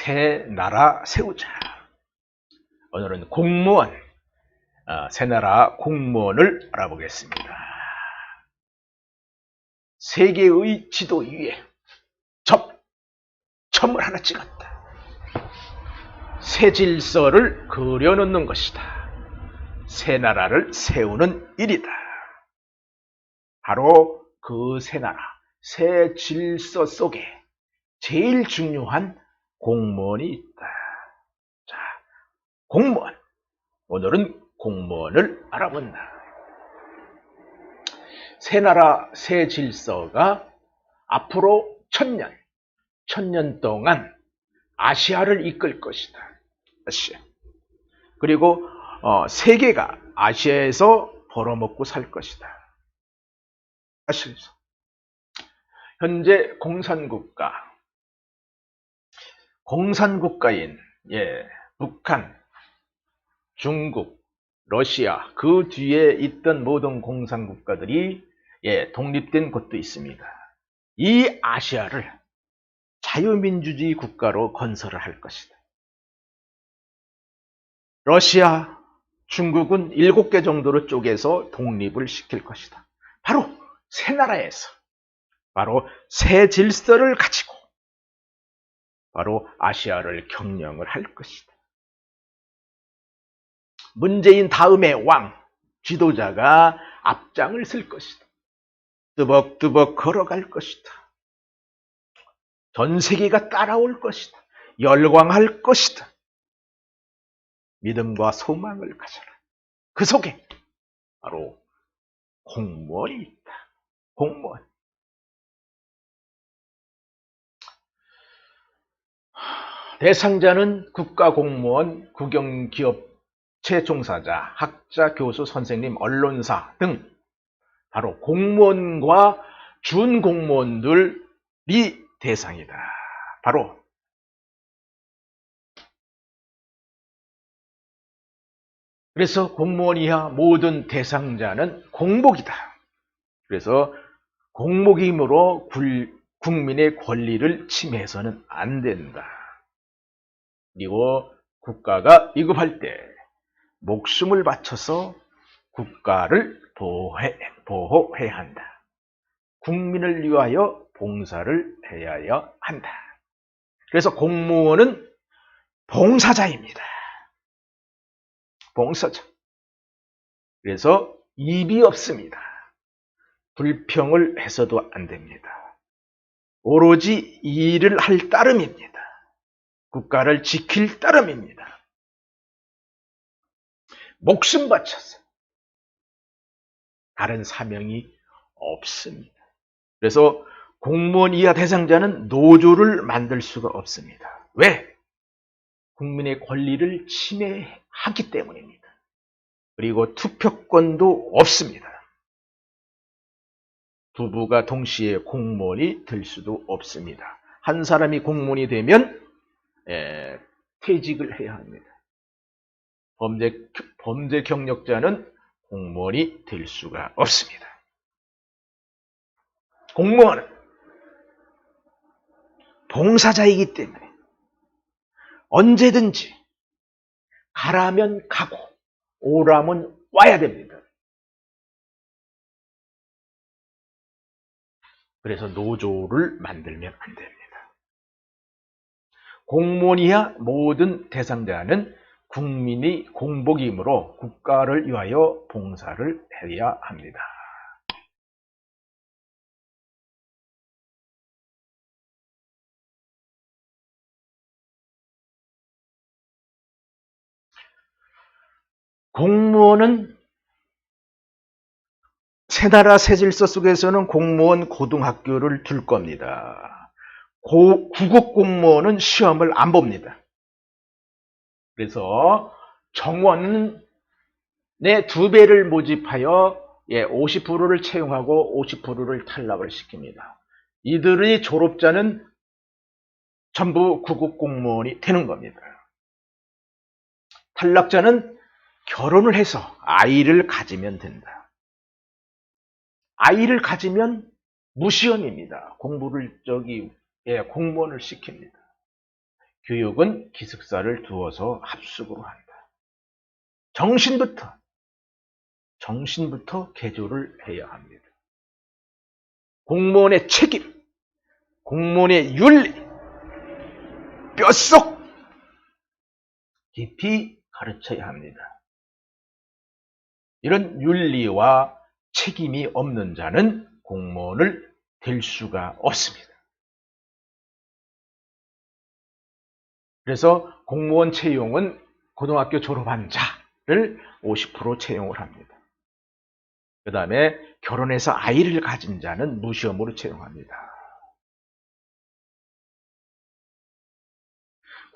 새 나라 세우자. 오늘은 공무원, 새 나라 공무원을 알아보겠습니다. 세계의 지도 위에 점을 하나 찍었다. 새 질서를 그려놓는 것이다. 새 나라를 세우는 일이다. 바로 그 새 나라, 새 질서 속에 제일 중요한 공무원이 있다. 자, 공무원. 오늘은 공무원을 알아본다. 새 나라, 새 질서가 앞으로 천년 동안 아시아를 이끌 것이다. 아시아. 그리고 세계가 아시아에서 벌어먹고 살 것이다. 아시아에서. 현재 공산국가인 북한, 중국, 러시아 그 뒤에 있던 모든 공산국가들이 독립된 곳도 있습니다. 이 아시아를 자유민주주의 국가로 건설을 할 것이다. 러시아, 중국은 7개 정도로 쪼개서 독립을 시킬 것이다. 바로 새 나라에서, 바로 새 질서를 가지고 바로 아시아를 경영을 할 것이다. 문재인 다음의 왕, 지도자가 앞장을 쓸 것이다. 뜨벅뜨벅 걸어갈 것이다. 전 세계가 따라올 것이다. 열광할 것이다. 믿음과 소망을 가져라. 그 속에 바로 공무원이 있다. 공무원. 대상자는 국가공무원, 국영기업체 종사자, 학자, 교수, 선생님, 언론사 등 바로 공무원과 준공무원들이 대상이다. 바로 그래서 공무원 이하 모든 대상자는 공복이다. 그래서 공복이므로 국민의 권리를 침해해서는 안 된다. 그리고 국가가 위급할 때 목숨을 바쳐서 국가를 보호해야 한다. 국민을 위하여 봉사를 해야 한다. 그래서 공무원은 봉사자입니다. 봉사자. 그래서 입이 없습니다. 불평을 해서도 안 됩니다. 오로지 일을 할 따름입니다. 국가를 지킬 따름입니다. 목숨 바쳐서 다른 사명이 없습니다. 그래서 공무원 이하 대상자는 노조를 만들 수가 없습니다. 왜? 국민의 권리를 침해하기 때문입니다. 그리고 투표권도 없습니다. 부부가 동시에 공무원이 될 수도 없습니다. 한 사람이 공무원이 되면 퇴직을 해야 합니다. 범죄 경력자는 공무원이 될 수가 없습니다. 공무원은 봉사자이기 때문에 언제든지 가라면 가고 오라면 와야 됩니다. 그래서 노조를 만들면 안 됩니다. 공무원 이하 모든 대상자는 국민의 공복이므로 국가를 위하여 봉사를 해야 합니다. 공무원은 새 나라 새 질서 속에서는 공무원 고등학교를 둘 겁니다. 구급 공무원은 시험을 안 봅니다. 그래서 정원의 2배를 모집하여 50%를 채용하고 50%를 탈락을 시킵니다. 이들의 졸업자는 전부 구급 공무원이 되는 겁니다. 탈락자는 결혼을 해서 아이를 가지면 된다. 아이를 가지면 무시험입니다. 공부를 공무원을 시킵니다. 교육은 기숙사를 두어서 합숙으로 한다. 정신부터 개조를 해야 합니다. 공무원의 책임, 공무원의 윤리, 뼛속 깊이 가르쳐야 합니다. 이런 윤리와 책임이 없는 자는 공무원을 될 수가 없습니다. 그래서 공무원 채용은 고등학교 졸업한 자를 50% 채용을 합니다. 그 다음에 결혼해서 아이를 가진 자는 무시험으로 채용합니다.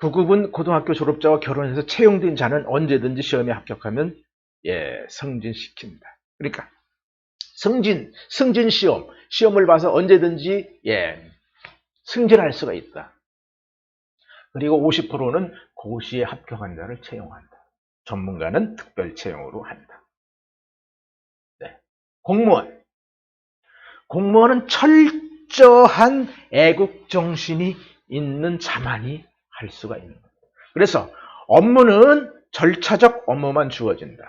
9급은 고등학교 졸업자와 결혼해서 채용된 자는 언제든지 시험에 합격하면 승진시킵니다. 그러니까 승진 시험을 봐서 언제든지 승진할 수가 있다. 그리고 50%는 고시에 합격한 자를 채용한다. 전문가는 특별 채용으로 한다. 공무원은 철저한 애국 정신이 있는 자만이 할 수가 있는 겁니다. 그래서 업무는 절차적 업무만 주어진다.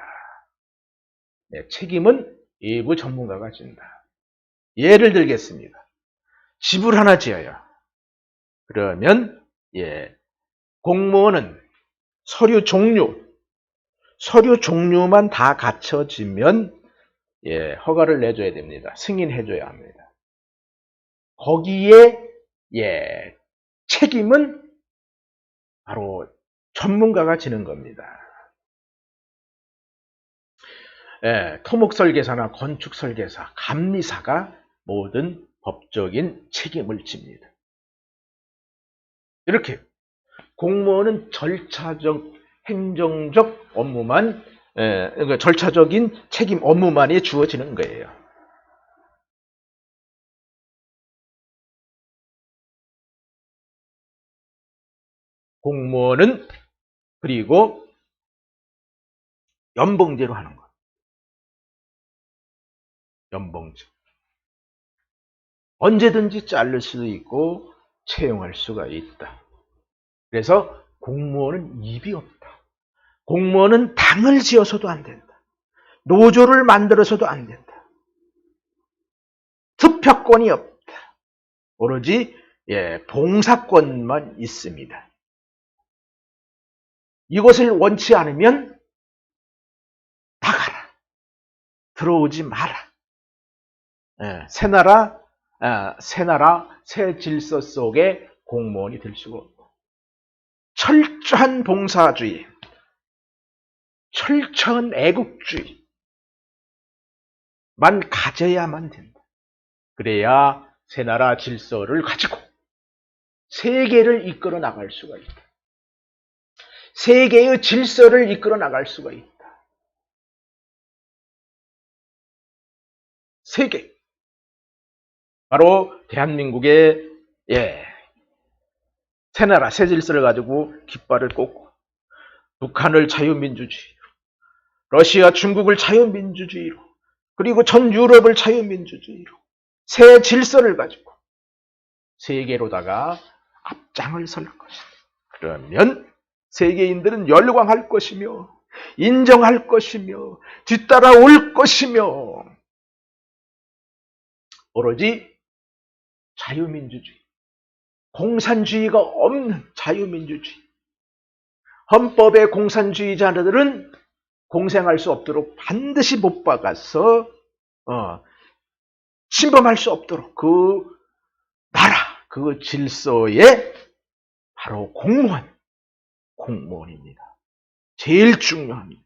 책임은 일부 전문가가 진다. 예를 들겠습니다. 집을 하나 지어요. 그러면 공무원은 서류 종류만 다 갖춰지면 허가를 내줘야 됩니다. 승인해줘야 합니다. 거기에 책임은 바로 전문가가 지는 겁니다. 토목설계사나 건축설계사, 감리사가 모든 법적인 책임을 집니다. 이렇게 공무원은 절차적, 행정적 업무만, 그러니까 절차적인 책임 업무만이 주어지는 거예요. 공무원은 그리고 연봉제로 하는 것. 연봉제. 언제든지 자를 수도 있고 채용할 수가 있다. 그래서 공무원은 입이 없다. 공무원은 당을 지어서도 안 된다. 노조를 만들어서도 안 된다. 투표권이 없다. 오로지 봉사권만 있습니다. 이것을 원치 않으면 나가라. 들어오지 마라. 새 질서 속에 공무원이 될 수가 없고, 철저한 봉사주의, 철저한 애국주의만 가져야만 된다. 그래야 새나라 질서를 가지고 세계를 이끌어 나갈 수가 있다. 세계의 질서를 이끌어 나갈 수가 있다. 세계. 바로 대한민국의 새나라, 새 질서를 가지고 깃발을 꽂고 북한을 자유민주주의로, 러시아, 중국을 자유민주주의로, 그리고 전 유럽을 자유민주주의로 새 질서를 가지고 세계로다가 앞장을 설 것이다. 그러면 세계인들은 열광할 것이며 인정할 것이며 뒤따라올 것이며 오로지 자유민주주의, 공산주의가 없는 자유민주주의. 헌법의 공산주의자들은 공생할 수 없도록 반드시 못 박아서 침범할 수 없도록 그 나라, 그 질서에 바로 공무원입니다. 제일 중요합니다.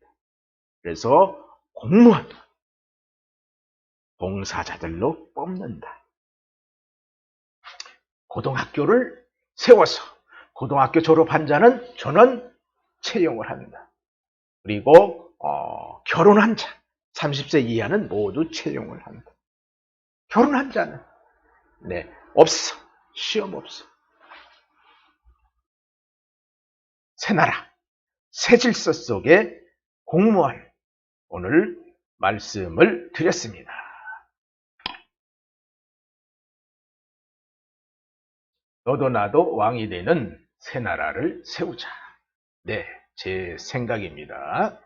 그래서 공무원, 봉사자들로 뽑는다. 고등학교를 세워서 고등학교 졸업한 자는 전원 채용을 한다. 그리고 결혼한 자, 30세 이하는 모두 채용을 한다. 결혼한 자는 없어. 시험 없어. 새나라, 새 질서 속의 공무원, 오늘 말씀을 드렸습니다. 너도 나도 왕이 되는 새 나라를 세우자. 네, 제 생각입니다.